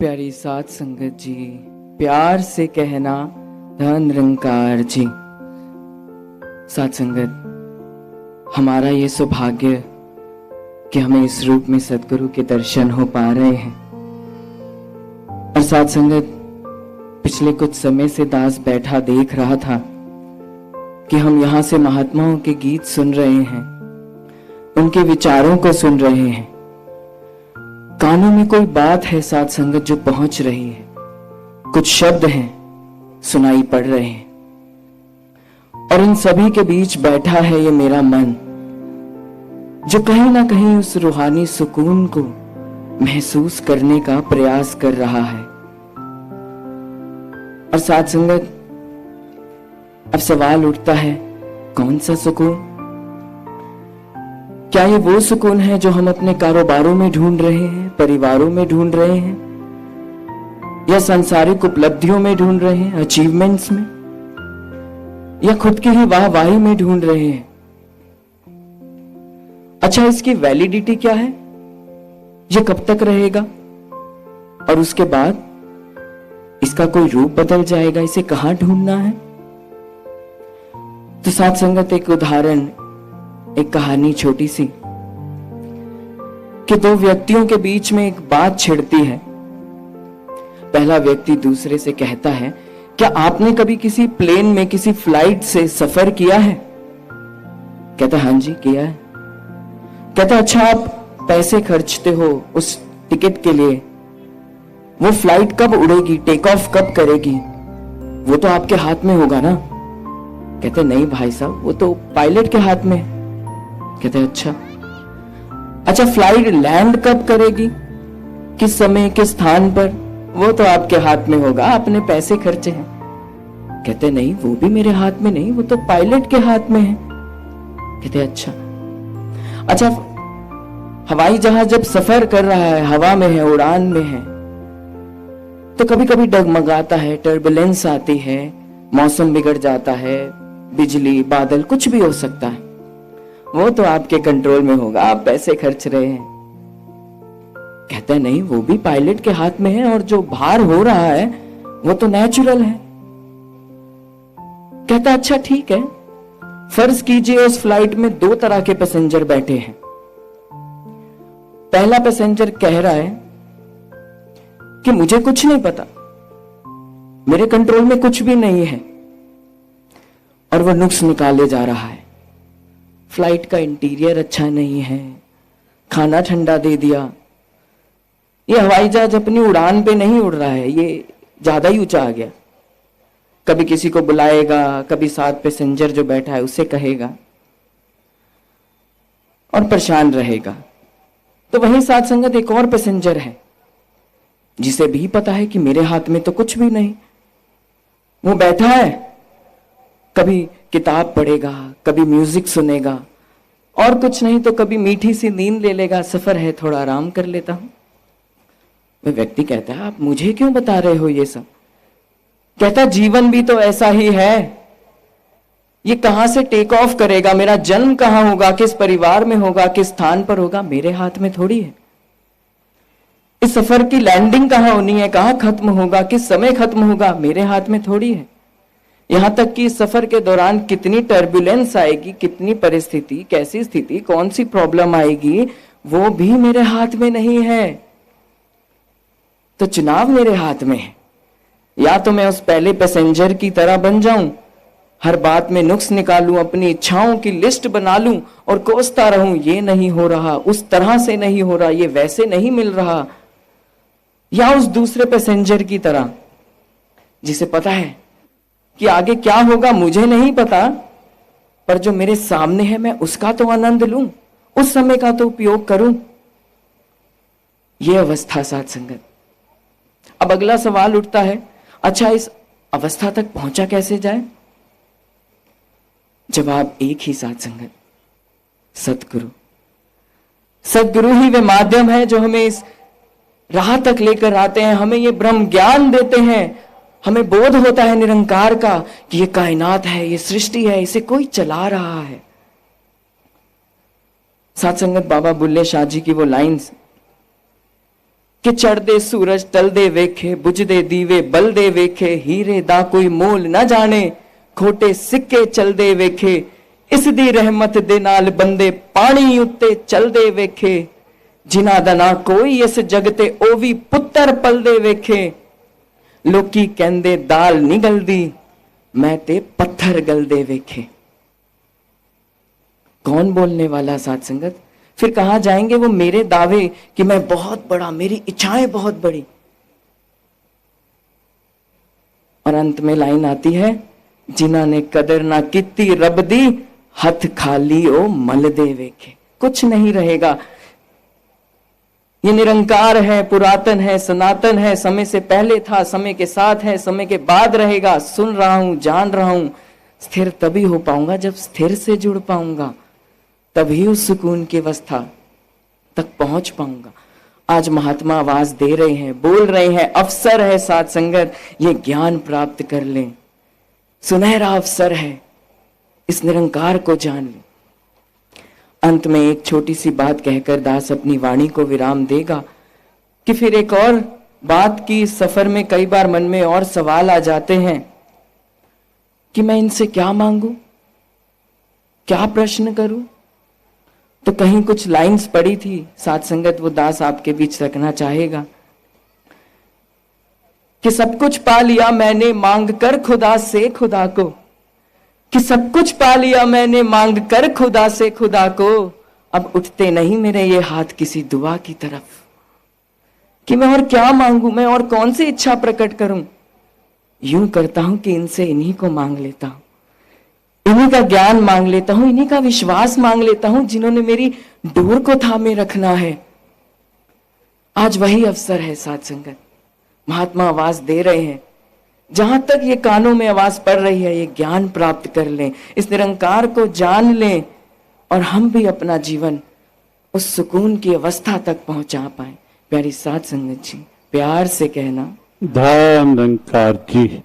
प्यारी साथ संगत जी, प्यार से कहना धन निरंकार जी। साथ संगत, हमारा ये सौभाग्य कि हमें इस रूप में सदगुरु के दर्शन हो पा रहे हैं। और साथ संगत, पिछले कुछ समय से दास बैठा देख रहा था कि हम यहाँ से महात्माओं के गीत सुन रहे हैं, उनके विचारों को सुन रहे हैं। कानों में कोई बात है साथ संगत जो पहुंच रही है, कुछ शब्द हैं सुनाई पड़ रहे हैं, और इन सभी के बीच बैठा है ये मेरा मन जो कहीं ना कहीं उस रूहानी सुकून को महसूस करने का प्रयास कर रहा है। और साथ संगत, अब सवाल उठता है, कौन सा सुकून? क्या ये वो सुकून है जो हम अपने कारोबारों में ढूंढ रहे हैं, परिवारों में ढूंढ रहे हैं, या सांसारिक उपलब्धियों में ढूंढ रहे हैं, अचीवमेंट्स में, या खुद की ही वाहवाही में ढूंढ रहे हैं? अच्छा, इसकी वैलिडिटी क्या है? ये कब तक रहेगा? और उसके बाद इसका कोई रूप बदल जाएगा? इसे कहां ढूंढना है? तो साथ संगत, एक उदाहरण, एक कहानी छोटी सी, कि दो व्यक्तियों के बीच में एक बात छिड़ती है। पहला व्यक्ति दूसरे से कहता है, क्या आपने कभी किसी प्लेन में, किसी फ्लाइट से सफर किया है? कहता, हाँ जी किया है। कहता, अच्छा, आप पैसे खर्चते हो उस टिकट के लिए, वो फ्लाइट कब उड़ेगी, टेक ऑफ कब करेगी, वो तो आपके हाथ में होगा ना? कहते, नहीं भाई साहब, वो तो पायलट के हाथ में है। कहते, अच्छा, फ्लाइट लैंड कब करेगी, किस समय, किस स्थान पर, वो तो आपके हाथ में होगा, आपने पैसे खर्चे हैं। कहते, नहीं, वो भी मेरे हाथ में नहीं, वो तो पायलट के हाथ में है। कहते, अच्छा, हवाई जहाज जब सफर कर रहा है, हवा में है, उड़ान में है, तो कभी कभी डगमगाता है, टर्बुलेंस आती है, मौसम बिगड़ जाता है, बिजली, बादल, कुछ भी हो सकता है, वो तो आपके कंट्रोल में होगा, आप पैसे खर्च रहे हैं। कहता है, नहीं, वो भी पायलट के हाथ में है, और जो भार हो रहा है वो तो नेचुरल है। कहता, अच्छा ठीक है, फर्ज कीजिए उस फ्लाइट में दो तरह के पैसेंजर बैठे हैं। पहला पैसेंजर कह रहा है कि मुझे कुछ नहीं पता, मेरे कंट्रोल में कुछ भी नहीं है, और वह नुक्स निकाले जा रहा है। फ्लाइट का इंटीरियर अच्छा नहीं है, खाना ठंडा दे दिया, ये हवाई जहाज अपनी उड़ान पे नहीं उड़ रहा है, ये ज्यादा ही ऊंचा आ गया। कभी किसी को बुलाएगा, कभी साथ पैसेंजर जो बैठा है उससे कहेगा, और परेशान रहेगा। तो वहीं साथ संगत एक और पैसेंजर है जिसे भी पता है कि मेरे हाथ में तो कुछ भी नहीं। वो बैठा है, कभी किताब पढ़ेगा, कभी म्यूजिक सुनेगा, और कुछ नहीं तो कभी मीठी सी नींद ले लेगा, सफर है थोड़ा आराम कर लेता हूं। वह व्यक्ति कहता है, आप मुझे क्यों बता रहे हो ये सब? कहता, जीवन भी तो ऐसा ही है, ये कहां से टेक ऑफ करेगा, मेरा जन्म कहां होगा, किस परिवार में होगा, किस स्थान पर होगा, मेरे हाथ में थोड़ी है। इस सफर की लैंडिंग कहां होनी है, कहां खत्म होगा, किस समय खत्म होगा, मेरे हाथ में थोड़ी है। यहां तक कि इस सफर के दौरान कितनी टर्बुलेंस आएगी, कितनी परिस्थिति, कैसी स्थिति, कौन सी प्रॉब्लम आएगी, वो भी मेरे हाथ में नहीं है। तो चुनाव मेरे हाथ में है, या तो मैं उस पहले पैसेंजर की तरह बन जाऊं, हर बात में नुक्स निकालूं, अपनी इच्छाओं की लिस्ट बना लूं और कोसता रहूं, ये नहीं हो रहा, उस तरह से नहीं हो रहा, ये वैसे नहीं मिल रहा, या उस दूसरे पैसेंजर की तरह जिसे पता है कि आगे क्या होगा मुझे नहीं पता, पर जो मेरे सामने है मैं उसका तो आनंद लूं, उस समय का तो उपयोग करूं। यह अवस्था साथ संगत। अब अगला सवाल उठता है, अच्छा, इस अवस्था तक पहुंचा कैसे जाए? जवाब एक ही साथ संगत, सतगुरु। सतगुरु ही वे माध्यम है जो हमें इस राह तक लेकर आते हैं, हमें ये ब्रह्म ज्ञान देते हैं, हमें बोध होता है निरंकार का कि ये कायनात है, ये सृष्टि है, इसे कोई चला रहा है। साथ संगत, बाबा बुल्ले शाह जी की वो लाइंस, कि चढ़दे सूरज टलदे वेखे, बुझदे दीवे बलदे वेखे, हीरे दा कोई मोल ना जाने, खोटे सिक्के चलदे वेखे, इस दी रहमत दे नाल बंदे पानी उत्ते चलदे वेखे, जिन्हां दा ना कोई इस जग ते ओ भी पुत्तर पलदे वेखे, लोकी कहंदे दाल नहीं गलदी, मैं ते पत्थर गलदे वेखे। कौन बोलने वाला साथ संगत? फिर कहा जाएंगे वो मेरे दावे कि मैं बहुत बड़ा, मेरी इच्छाएं बहुत बड़ी। और अंत में लाइन आती है, जिन्हां ने कदर ना कीती रब दी, हथ खाली ओ मल दे वेखे। कुछ नहीं रहेगा। ये निरंकार है, पुरातन है, सनातन है, समय से पहले था, समय के साथ है, समय के बाद रहेगा। सुन रहा हूं, जान रहा हूं। स्थिर तभी हो पाऊंगा जब स्थिर से जुड़ पाऊंगा, तभी उस सुकून की अवस्था तक पहुंच पाऊंगा। आज महात्मा आवाज दे रहे हैं, बोल रहे हैं, अवसर है साथ संगत, ये ज्ञान प्राप्त कर लें। सुनहरा अवसर है, इस निरंकार को जान लें। अंत में एक छोटी सी बात कहकर दास अपनी वाणी को विराम देगा कि फिर एक और बात की सफर में कई बार मन में और सवाल आ जाते हैं कि मैं इनसे क्या मांगू, क्या प्रश्न करूं। तो कहीं कुछ लाइंस पड़ी थी साथ संगत, वो दास आपके बीच रखना चाहेगा कि सब कुछ पा लिया मैंने मांग कर खुदा से खुदा को, कि सब कुछ पा लिया मैंने मांग कर खुदा से खुदा को, अब उठते नहीं मेरे ये हाथ किसी दुआ की तरफ, कि मैं और क्या मांगू, मैं और कौन सी इच्छा प्रकट करूं। यूं करता हूं कि इनसे इन्हीं को मांग लेता हूं, इन्हीं का ज्ञान मांग लेता हूं, इन्हीं का विश्वास मांग लेता हूं, जिन्होंने मेरी डोर को थामे रखना है। आज वही अवसर है साथ संगत। महात्मा आवाज दे रहे हैं, जहां तक ये कानों में आवाज पड़ रही है, ये ज्ञान प्राप्त कर लें, इस निरंकार को जान लें, और हम भी अपना जीवन उस सुकून की अवस्था तक पहुंचा पाए। प्यारी साथ संगत जी, प्यार से कहना, धन निरंकार जी।